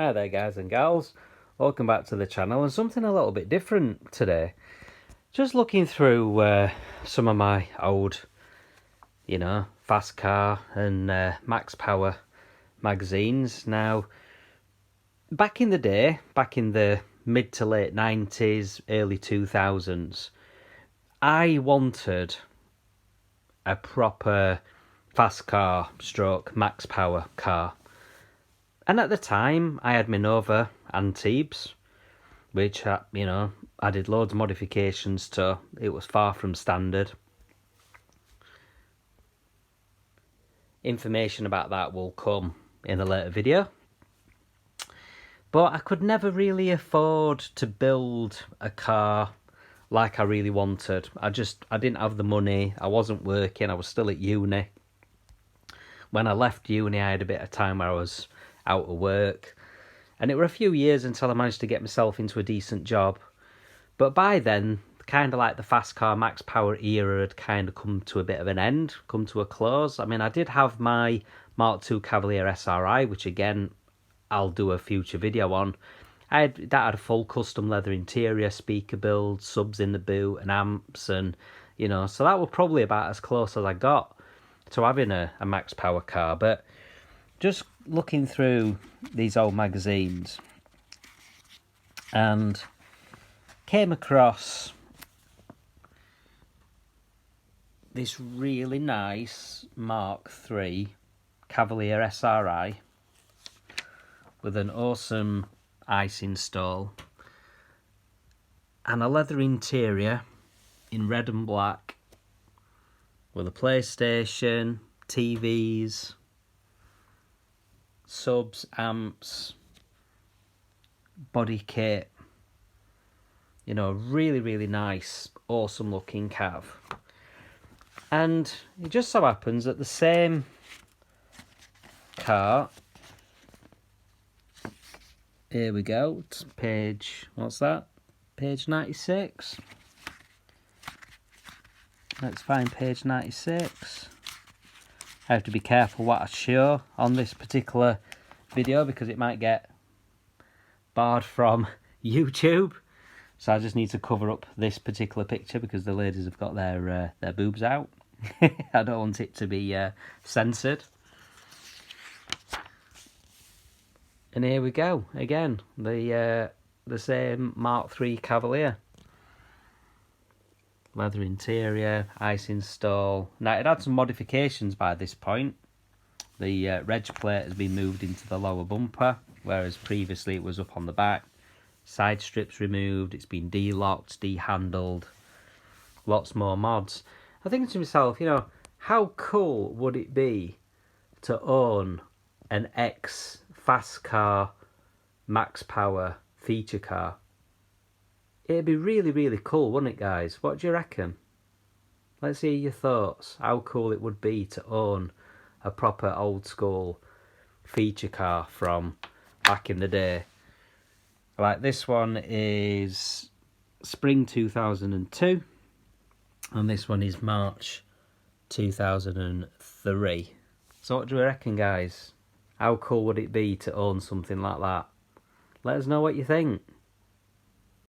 Hi there guys and gals, welcome back to the channel and something a little bit different today. Just looking through some of my old, fast car and max power magazines. Now, back in the day, back in the mid to late 90s, early 2000s, I wanted a proper fast car stroke max power car. And at the time, I had my Nova Antibes, which, I did loads of modifications to. It was far from standard. Information about that will come in a later video. But I could never really afford to build a car like I really wanted. I didn't have the money. I wasn't working. I was still at uni. When I left uni, I had a bit of time where I was out of work. And it were a few years until I managed to get myself into a decent job. But by then, kind of like the fast car max power era had kind of come to a bit of an end, come to a close. I mean, I did have my Mark II Cavalier SRI, which again, I'll do a future video on. That had a full custom leather interior, speaker build, subs in the boot, and amps, and so that was probably about as close as I got to having a max power car. But just looking through these old magazines and came across this really nice Mark III Cavalier SRI with an awesome ice install and a leather interior in red and black with a PlayStation, TVs, subs, amps, body kit. Really, really nice, awesome looking cav. And it just so happens that the same car, here we go, it's page, what's that? Page 96. Let's find page 96. I have to be careful what I show on this particular video because it might get barred from YouTube. So I just need to cover up this particular picture because the ladies have got their boobs out. I don't want it to be censored. And here we go again, the same Mark III Cavalier. Leather interior, ice install. Now it had some modifications by this point. The reg plate has been moved into the lower bumper, whereas previously it was up on the back. Side strips removed, it's been de-locked, de-handled, lots more mods. I think to myself, how cool would it be to own an X fast car, max power feature car? It'd be really, really cool, wouldn't it, guys? What do you reckon? Let's hear your thoughts. How cool it would be to own a proper old school feature car from back in the day. Like this one is spring 2002 and this one is March 2003. So what do you reckon, guys? How cool would it be to own something like that? Let us know what you think.